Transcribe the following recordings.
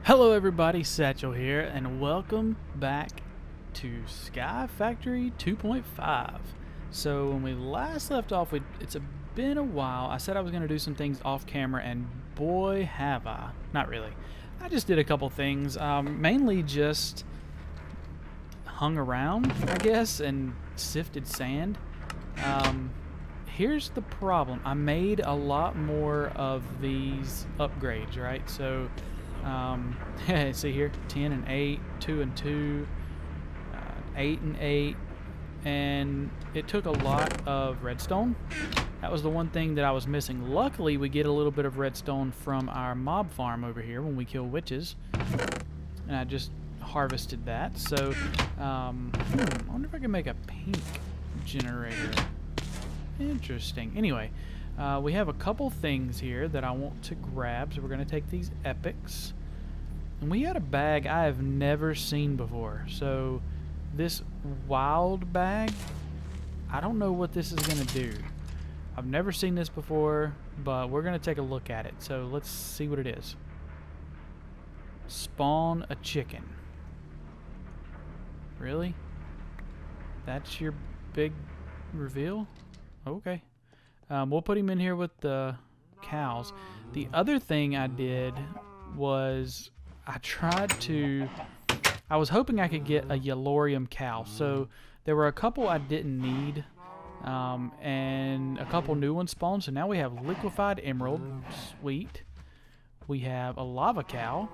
Hello everybody, Satchel here, and welcome back to Sky Factory 2.5. So when we last left off, it's been a while. I said I was going to do some things off camera, and boy have I. Not really. I just did a couple things, mainly just hung around, I guess, and sifted sand. Here's the problem. I made a lot more of these upgrades, right? So see here, 10 and 8, 2 and 2, 8 and 8, and it took a lot of redstone. That was the one thing that I was missing. Luckily, we get a little bit of redstone from our mob farm over here when we kill witches, and I just harvested that. So, I wonder if I can make a pink generator. Interesting. Anyway, we have a couple things here that I want to grab, so we're going to take these epics. And we got a bag I have never seen before. So this wild bag, I don't know what this is going to do. I've never seen this before, but we're going to take a look at it. So let's see what it is. Spawn a chicken. Really? That's your big reveal? Okay. We'll put him in here with the cows. The other thing I did was I was hoping I could get a Yellorium cow. So there were a couple I didn't need, and a couple new ones spawned. So now we have liquefied emerald, sweet. We have a lava cow,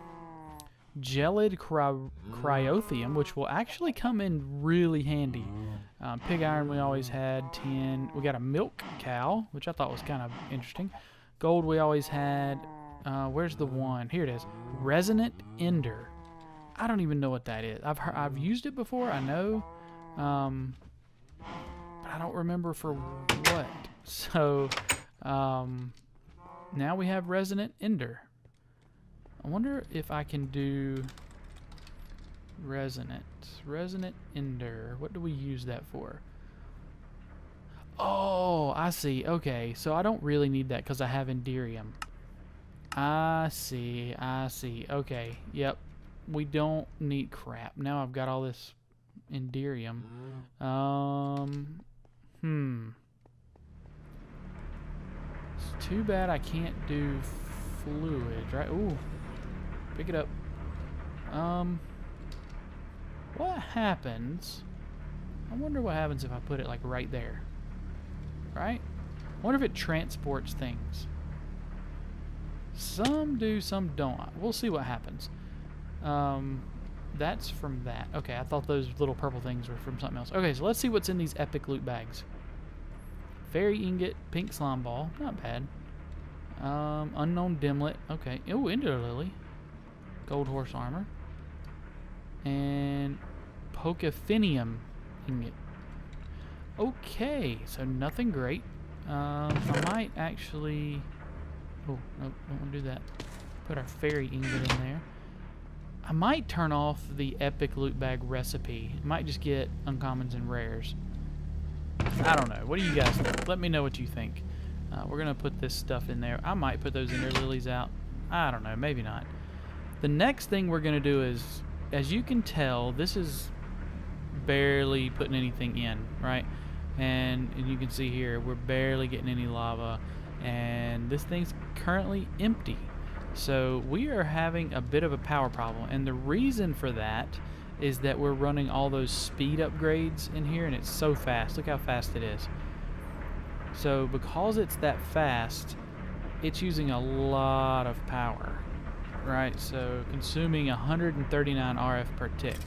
gelid cryotheum, which will actually come in really handy. Pig iron we always had, 10. We got a milk cow, which I thought was kind of interesting. Gold we always had. Where's the one? Here it is. Resonant ender. I don't even know what that is. I've used it before, I know, but I don't remember for what. So now we have resonant ender. I wonder if I can do resonant ender. What do we use that for? Oh, I see. Okay, so I don't really need that because I have enderium. I see. Okay, yep. We don't need crap. Now I've got all this enderium. It's too bad I can't do fluid, right? Ooh. Pick it up. What happens? I wonder what happens if I put it like right there. Right? I wonder if it transports things. Some do, some don't. We'll see what happens. That's from that. Okay, I thought those little purple things were from something else. Okay, so let's see what's in these epic loot bags. Fairy ingot, pink slime ball. Not bad. Unknown dimlet. Okay. Oh, ender lily. Gold horse armor. And Pokephinium ingot. Okay, so nothing great. I might actually... Oh, nope, don't want to do that. Put our fairy ingot in there. I might turn off the epic loot bag recipe. Might just get uncommons and rares. I don't know. What do you guys think? Let me know what you think. We're going to put this stuff in there. I might put those ender lilies out. I don't know. Maybe not. The next thing we're going to do is, as you can tell, this is barely putting anything in, right? And you can see here, we're barely getting any lava. And this thing's currently empty. So we are having a bit of a power problem. And the reason for that is that we're running all those speed upgrades in here, and it's so fast. Look how fast it is. So because it's that fast, it's using a lot of power. Right, so consuming 139 RF per tick.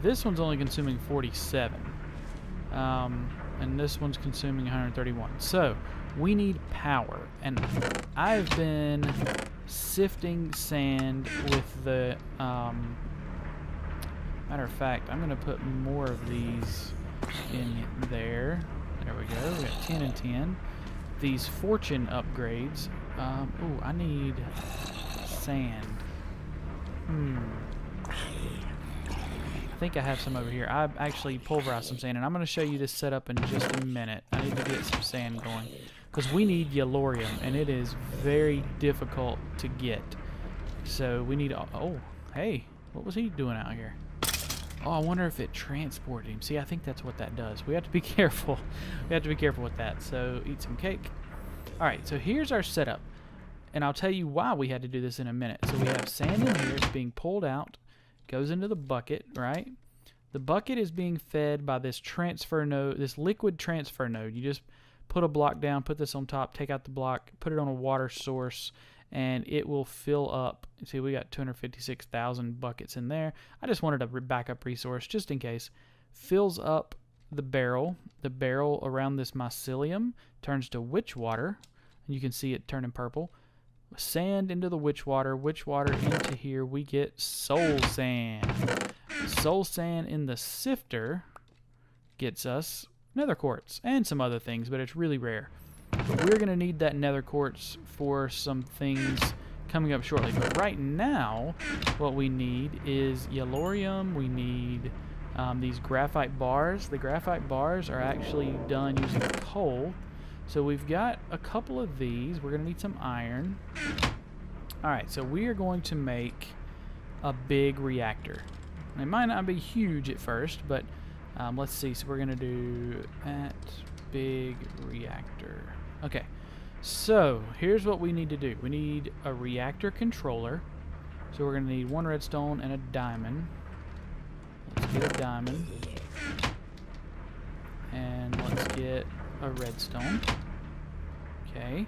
This one's only consuming 47. And this one's consuming 131. So we need power. And I've been sifting sand with the... matter of fact, I'm going to put more of these in there. There we go. We got 10 and 10. These fortune upgrades. Ooh, I need... sand. I think I have some over here. I actually pulverized some sand, and I'm going to show you this setup in just a minute. I need to get some sand going because we need Yellorium, and it is very difficult to get. So we need, oh, hey, what was he doing out here? Oh, I wonder if it transported him. See, I think that's what that does. We have to be careful. We have to be careful with that. So eat some cake. All right, so here's our setup. And I'll tell you why we had to do this in a minute. So we have sand in here. It's being pulled out. Goes into the bucket, right? The bucket is being fed by this transfer node, this liquid transfer node. You just put a block down, put this on top, take out the block, put it on a water source, and it will fill up. See, we got 256,000 buckets in there. I just wanted a backup resource just in case. Fills up the barrel. The barrel around this mycelium turns to witch water, and you can see it turning purple. Sand into the witch water into here. We get soul sand. Soul sand in the sifter gets us nether quartz and some other things, but it's really rare. But we're going to need that nether quartz for some things coming up shortly. But right now, what we need is yellorium. We need these graphite bars. The graphite bars are actually done using coal. So we've got a couple of these. We're going to need some iron. Alright, so we are going to make a big reactor. It might not be huge at first, but let's see. So we're going to do at big reactor. Okay, so here's what we need to do. We need a reactor controller. So we're going to need one redstone and a diamond. Let's get a diamond. And let's get a redstone. Okay.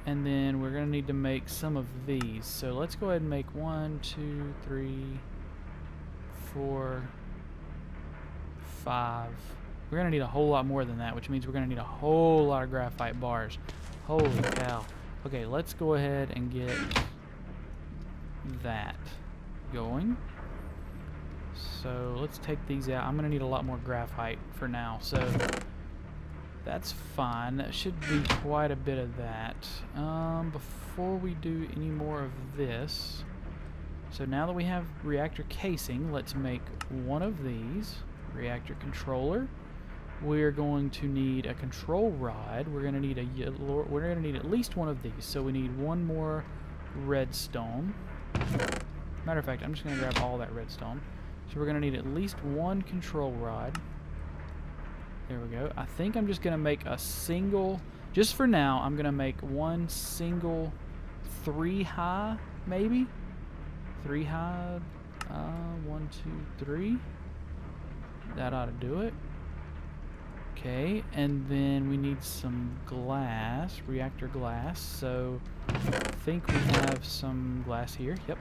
And then we're going to need to make some of these. So let's go ahead and make 1, 2, 3, 4, 5. We're going to need a whole lot more than that, which means we're going to need a whole lot of graphite bars. Holy cow. Okay, let's go ahead and get that going. So let's take these out. I'm going to need a lot more graphite for now. So that's fine. That should be quite a bit of that. Before we do any more of this, so now that we have reactor casing, let's make one of these. Reactor controller. We're going to need a control rod. We're going to need at least one of these. So we need one more redstone. Matter of fact, I'm just going to grab all that redstone. So we're going to need at least one control rod. There we go. I think I'm just going to make a single, just for now, I'm going to make one single 3 high, maybe? 3 high, 1, 2, 3. That ought to do it. Okay, and then we need some glass, reactor glass. So I think we have some glass here. Yep.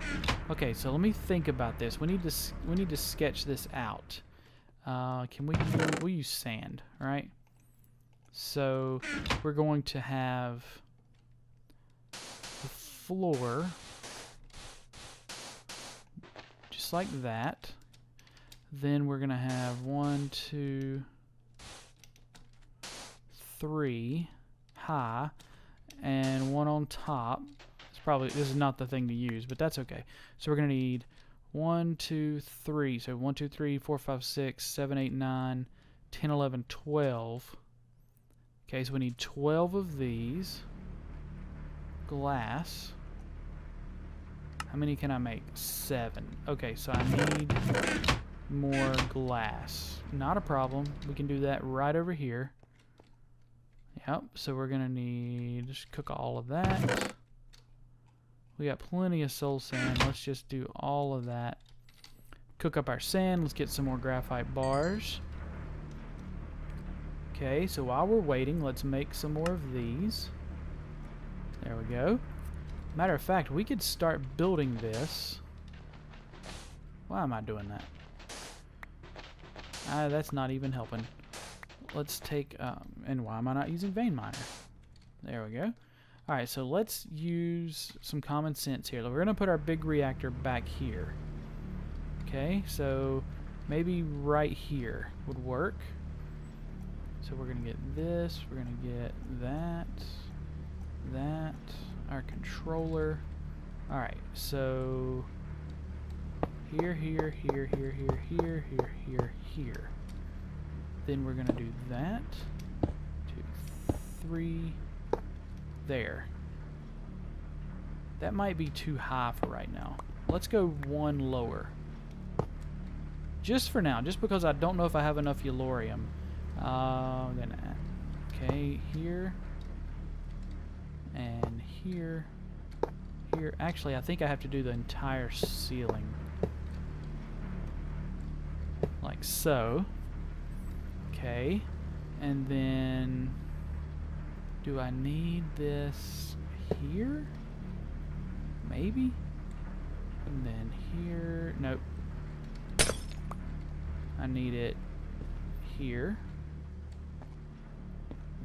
Okay, so let me think about this. We need to sketch this out. Can we we'll use sand, right? So we're going to have the floor just like that. Then we're going to have 1, 2, 3 high and one on top. This is not the thing to use, but that's okay. So we're going to need 1, 2, 3. So 1, 2, 3, 4, 5, 6, 7, 8, 9, 10, 11, 12. Okay, so we need 12 of these. Glass. How many can I make? 7. Okay, so I need more glass. Not a problem. We can do that right over here. Yep, so we're going to need, just cook all of that. We got plenty of soul sand. Let's just do all of that. Cook up our sand. Let's get some more graphite bars. Okay, so while we're waiting, let's make some more of these. There we go. Matter of fact, we could start building this. Why am I doing that? That's not even helping. Let's take, and why am I not using vein miner? There we go. Alright, so let's use some common sense here. We're going to put our big reactor back here. Okay, so maybe right here would work. So we're going to get this, we're going to get that, our controller. Alright, so here. Then we're going to do that. 2, 3. There. That might be too high for right now. Let's go one lower. Just for now, just because I don't know if I have enough yellorium. Okay, here. And here. Here. Actually, I think I have to do the entire ceiling. Like so. Okay. And then... do I need this here? Maybe? And then here... nope. I need it here.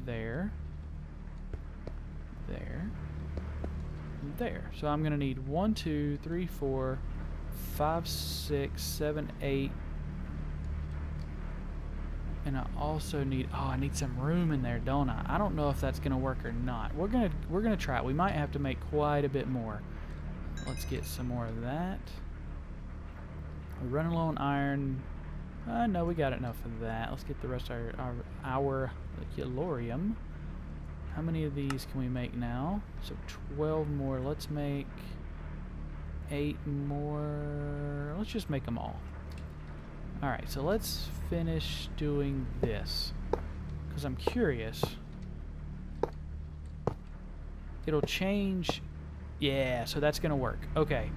There. There. There. So I'm going to need 1, 2, 3, 4, 5, 6, 7, 8. And I also need, oh, I need some room in there, don't I? I don't know if that's going to work or not. We're gonna try it. We might have to make quite a bit more. Let's get some more of that. We're running low on iron. No, we got enough of that. Let's get the rest of our yellorium. How many of these can we make now? So 12 more. Let's make 8 more. Let's just make them all. Alright, so let's finish doing this. Because I'm curious. It'll change. Yeah, so that's going to work. Okay.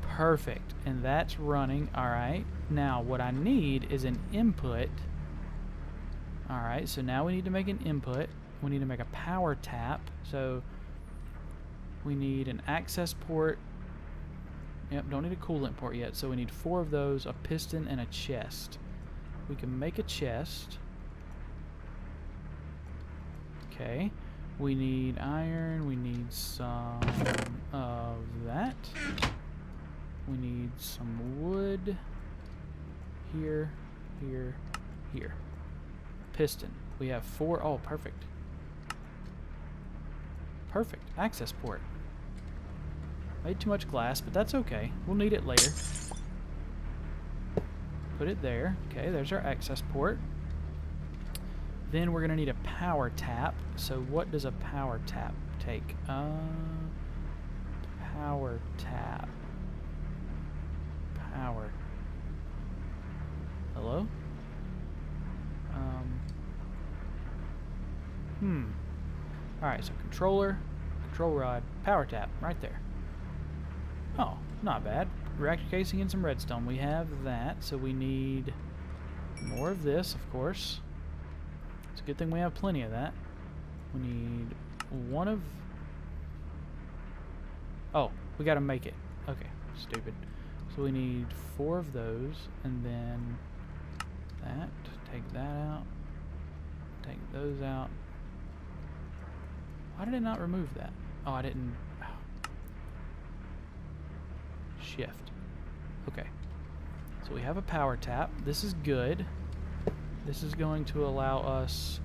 Perfect. And that's running. Alright. Now, what I need is an input. Alright, so now we need to make an input. We need to make a power tap. So, we need an access port. Yep, don't need a coolant port yet. So we need 4 of those, a piston, and a chest. We can make a chest. Okay. We need iron. We need some of that. We need some wood. Here, here, here. Piston. We have 4. Oh, perfect. Perfect. Access port. Made too much glass, but that's okay. We'll need it later. Put it there. Okay, there's our access port. Then we're going to need a power tap. So what does a power tap take? Power tap. Power. Hello? Alright, so controller, control rod, power tap, right there. Oh, not bad. Reactor casing and some redstone. We have that, so we need more of this, of course. It's a good thing we have plenty of that. We need 1 of... oh, we gotta make it. Okay, stupid. So we need 4 of those, and then that. Take that out. Take those out. Why did it not remove that? Oh, I didn't... shift. Okay. So we have a power tap. This is good. This is going to allow us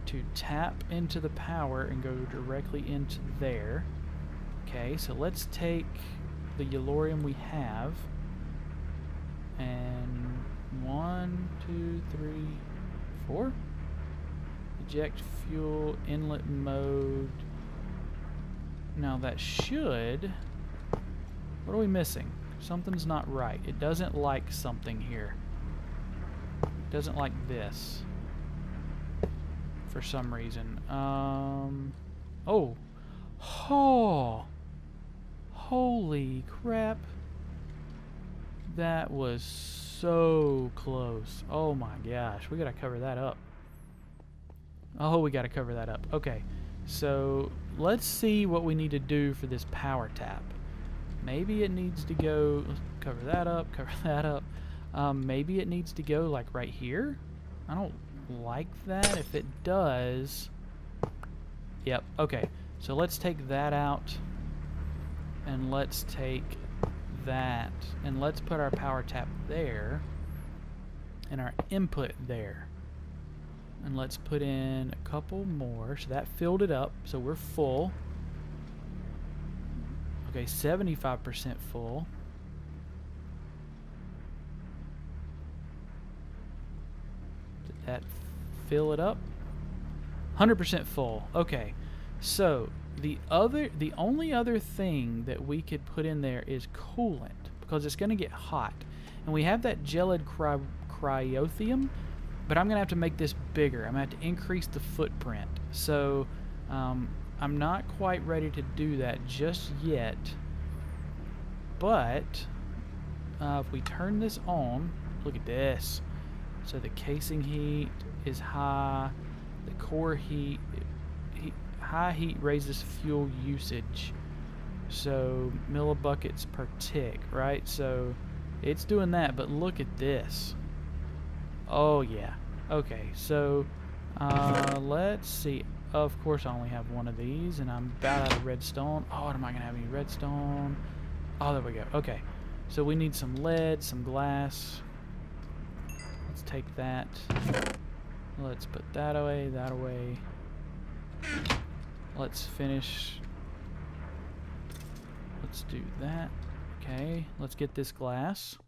to tap into the power and go directly into there. Okay, so let's take the yellorium we have and 1, 2, 3, 4. Eject fuel, inlet mode. Now that should... what are we missing? Something's not right. It doesn't like something here. It doesn't like this. For some reason. Oh. Oh. Holy crap. That was so close. Oh my gosh. We gotta cover that up. Oh, we gotta cover that up. Okay. So, let's see what we need to do for this power tap. Maybe it needs to go... let's cover that up, cover that up. Maybe it needs to go like right here. I don't like that. If it does... yep, okay. So let's take that out. And let's take that. And let's put our power tap there. And our input there. And let's put in a couple more. So that filled it up. So we're full. Okay, 75% full. Did that fill it up? 100% full. Okay, so The only other thing that we could put in there is coolant, because it's going to get hot. And we have that gelid cryothium, but I'm going to have to make this bigger. I'm going to have to increase the footprint. So I'm not quite ready to do that just yet. But if we turn this on, look at this. So the casing heat is high. The core heat, high heat raises fuel usage. So millibuckets per tick, right? So it's doing that, but look at this. Oh yeah. Okay, so let's see. Of course I only have one of these, and I'm about out of redstone. Oh, am I gonna have any redstone? Oh, there we go. Okay, so we need some lead, some glass. Let's take that. Let's put that away, that away. Let's finish. Let's do that. Okay, let's get this glass.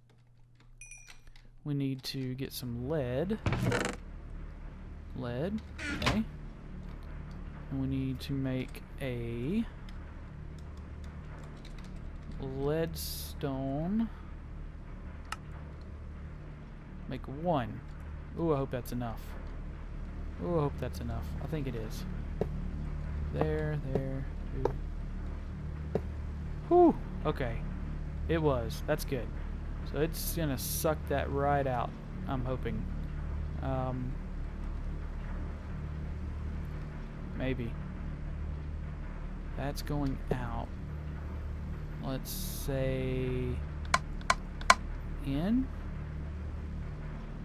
We need to get some lead. Lead, okay. And we need to make a leadstone. Make one. Ooh, I hope that's enough. Ooh, I hope that's enough. I think it is. There, there, two. Whew, okay. It was. That's good. So it's gonna suck that right out, I'm hoping. Maybe. That's going out. Let's say in.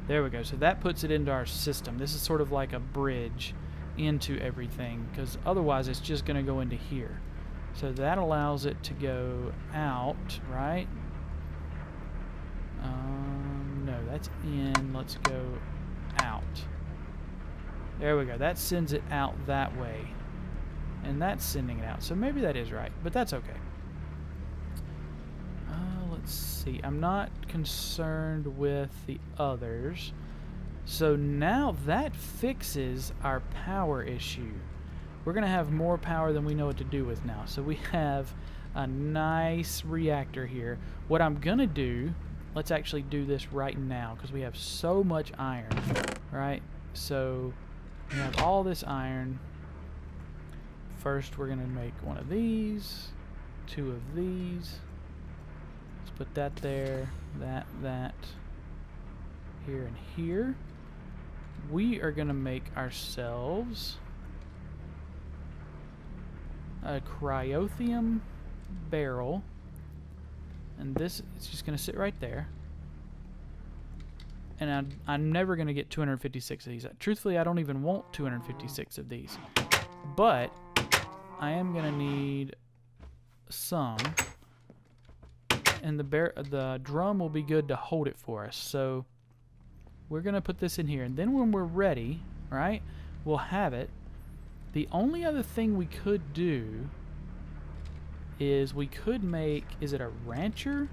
There we go. So that puts it into our system. This is sort of like a bridge into everything, because otherwise it's just going to go into here. So that allows it to go out, right? No, that's in. Let's go out. There we go. That sends it out that way. And that's sending it out. So maybe that is right, but that's okay. Let's see. I'm not concerned with the others. So now that fixes our power issue. We're going to have more power than we know what to do with now. So we have a nice reactor here. What I'm going to do, let's actually do this right now, because we have so much iron, right? So we have all this iron. First, we're going to make one of these, two of these. Let's put that there, that, here, and here. We are going to make ourselves a cryothium barrel, and this is just going to sit right there. And I'm never going to get 256 of these. Truthfully, I don't even want 256 of these, but I am going to need some, and the drum will be good to hold it for us. So we're going to put this in here, and then when we're ready, right, we'll have it. The only other thing we could do is we could make, is it a rancher?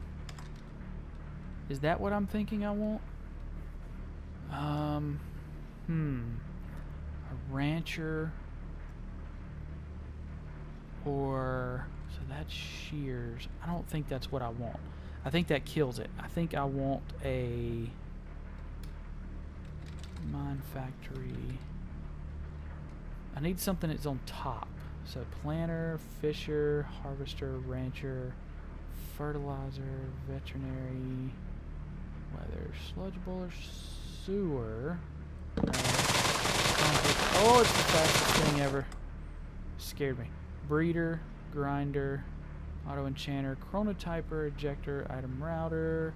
Is that what I'm thinking I want? A rancher, or, so that's shears. I don't think that's what I want. I think that kills it. I think I want a mine factory. I need something that's on top. So planter, fisher, harvester, rancher, fertilizer, veterinary, weather, sludge boiler, sewer. Oh, it's the fastest thing ever. Scared me. Breeder, grinder, auto enchanter, chronotyper, ejector, item router,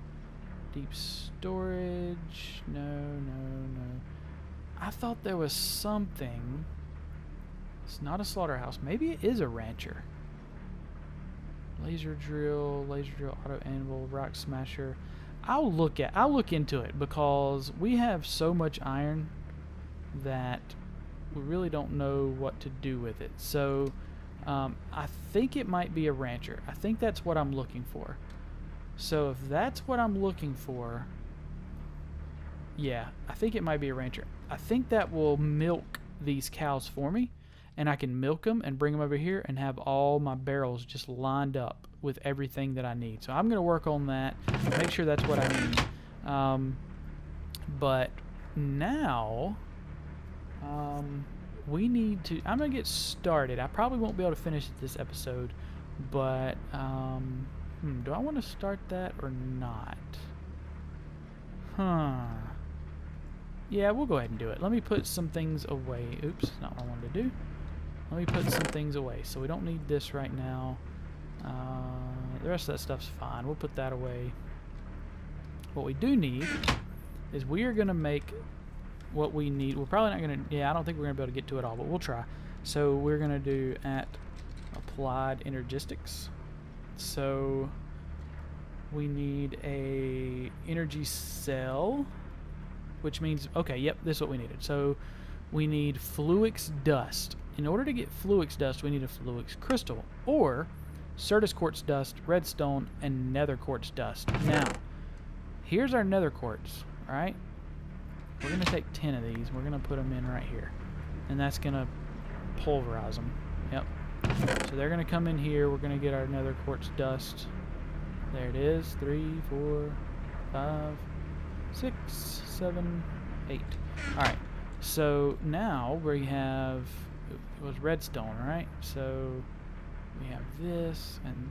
deep storage. No. I thought there was something. It's not a slaughterhouse. Maybe it is a rancher. Laser drill, auto anvil, rock smasher. I'll look into it, because we have so much iron that we really don't know what to do with it. So I think it might be a rancher. I think that's what I'm looking for. So if that's what I'm looking for, yeah, I think it might be a rancher. I think that will milk these cows for me, and I can milk them and bring them over here and have all my barrels just lined up with everything that I need. So I'm going to work on that, make sure that's what I need. But now we need to, I'm going to get started. I probably won't be able to finish this episode, but do I want to start that or not? Yeah, we'll go ahead and do it. Let me put some things away. Oops, not what I wanted to do. Let me put some things away. So we don't need this right now. The rest of that stuff's fine. We'll put that away. What we do need is we are going to make what we need. We're probably not going to, yeah, I don't think we're going to be able to get to it all, but we'll try. So we're going to do at applied energistics. So we need a energy cell, which means, okay, yep, this is what we needed. So we need Fluix dust. In order to get Fluix dust, we need a Fluix crystal, or Certus quartz dust, redstone, and nether quartz dust. Now, here's our nether quartz, right? We're going to take 10 of these. We're going to put them in right here. And that's going to pulverize them. Yep. So they're going to come in here. We're going to get our nether quartz dust. There it is. 3, 4, 5, 6, 7, 8. Alright. So now we have, it was redstone, right? So we have this and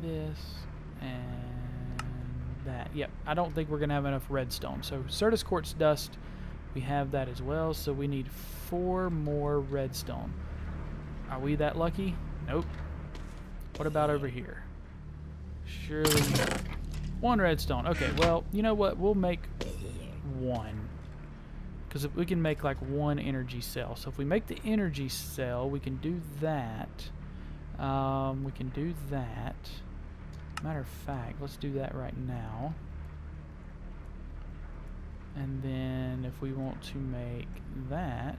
that. Yep. I don't think we're going to have enough redstone. So Certus quartz dust, we have that as well. So we need 4 more redstone. Are we that lucky? Nope. What about over here? Surely 1 redstone. Okay, well, you know what? We'll make 1. Because we can make like 1 energy cell. So if we make the energy cell, we can do that. We can do that. Matter of fact, let's do that right now. And then if we want to make that,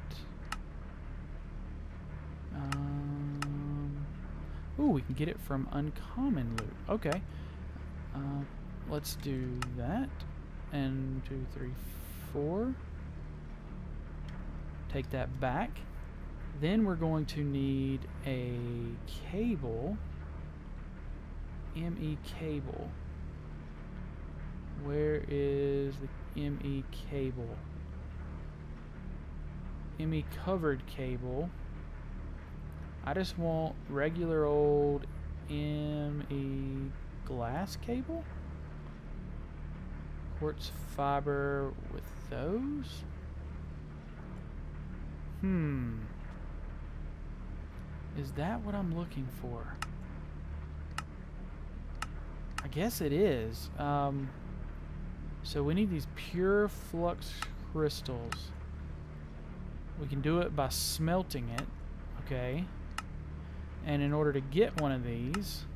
ooh, we can get it from uncommon loot. Okay. Let's do that. And 2, 3, 4. Take that back. Then we're going to need a cable. ME cable. Where is the ME cable? ME covered cable. I just want regular old ME glass cable. Quartz fiber with those. Is that what I'm looking for? I guess it is. So we need these pure flux crystals. We can do it by smelting it. Okay. And in order to get one of these,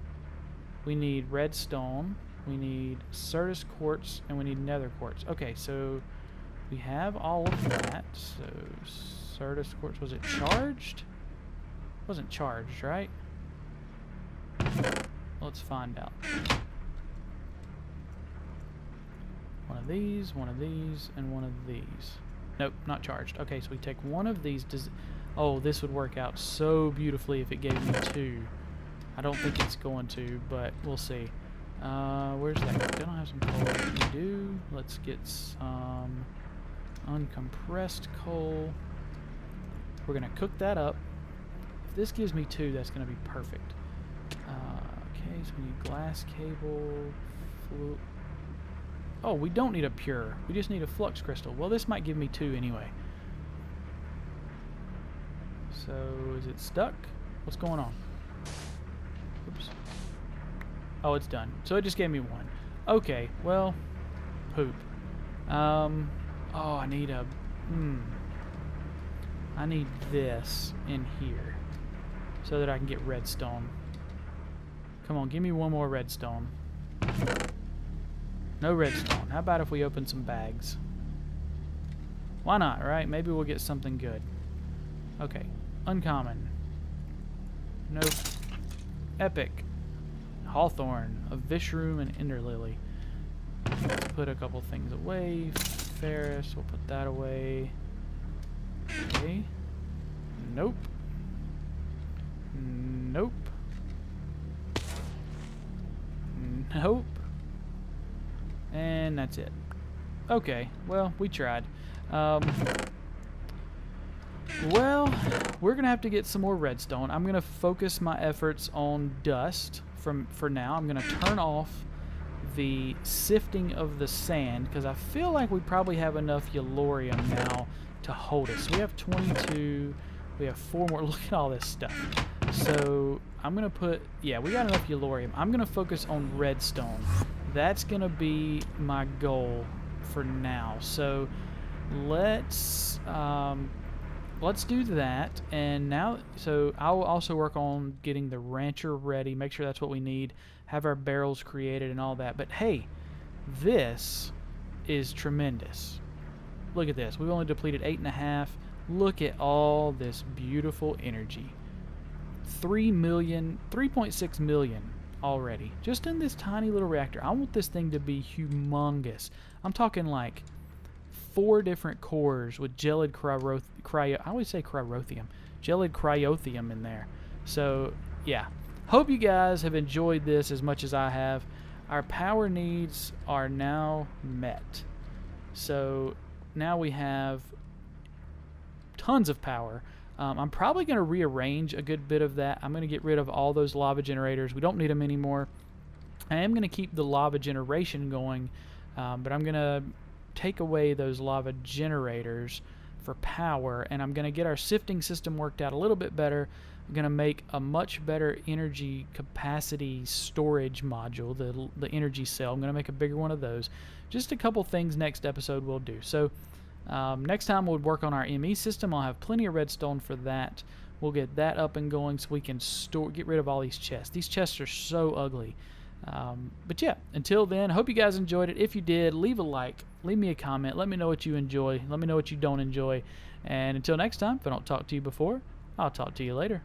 we need redstone, we need Certus quartz, and we need nether quartz. Okay, so we have all of that. So Certus quartz, was it charged? It wasn't charged, right? Let's find out. One of these, and one of these. Nope, not charged. Okay, so we take one of these. Oh, this would work out so beautifully if it gave me 2. I don't think it's going to, but we'll see. Where's that? Don't I have some coal? We do. Let's get some uncompressed coal. We're going to cook that up. If this gives me 2, that's going to be perfect. Okay, so we need glass cable. Oh, we don't need a pure. We just need a flux crystal. Well, this might give me 2 anyway. So, is it stuck? What's going on? Oops. Oh, it's done. So it just gave me 1. Okay, well, poop. Oh, I need a... I need this in here so that I can get redstone. Come on, give me 1 more redstone. No redstone. How about if we open some bags? Why not, right? Maybe we'll get something good. Okay. Uncommon. Nope. Epic. Hawthorn. A Vishroom and Enderlily. Let's put a couple things away. Ferris. We'll put that away. Okay. Nope. Nope. Nope. And that's it. Okay, well, we tried. Well, we're going to have to get some more redstone. I'm going to focus my efforts on dust for now. I'm going to turn off the sifting of the sand because I feel like we probably have enough yellorium now to hold us. We have 22. We have 4 more. Look at all this stuff. So I'm going to put, yeah, we got enough yellorium. I'm going to focus on redstone. That's going to be my goal for now. So let's do that. And now, so I'll also work on getting the rancher ready, make sure that's what we need, have our barrels created and all that. But hey, this is tremendous. Look at this. We've only depleted 8.5. Look at all this beautiful energy. 3.6 million already. Just in this tiny little reactor. I want this thing to be humongous. I'm talking like 4 different cores with gelid cryo. I always say cryothium. Gelid cryothium in there. So, yeah. Hope you guys have enjoyed this as much as I have. Our power needs are now met. So, now we have tons of power. I'm probably going to rearrange a good bit of that. I'm going to get rid of all those lava generators. We don't need them anymore. I am going to keep the lava generation going, but I'm going to take away those lava generators for power, and I'm going to get our sifting system worked out a little bit better. I'm going to make a much better energy capacity storage module, the energy cell. I'm going to make a bigger one of those. Just a couple things next episode we'll do. So next time we'll work on our ME system. I'll have plenty of redstone for that. We'll get that up and going so we can get rid of all these chests. These chests are so ugly. But yeah, until then, hope you guys enjoyed it. If you did, leave a like, leave me a comment, let me know what you enjoy, let me know what you don't enjoy. And until next time, if I don't talk to you before, I'll talk to you later.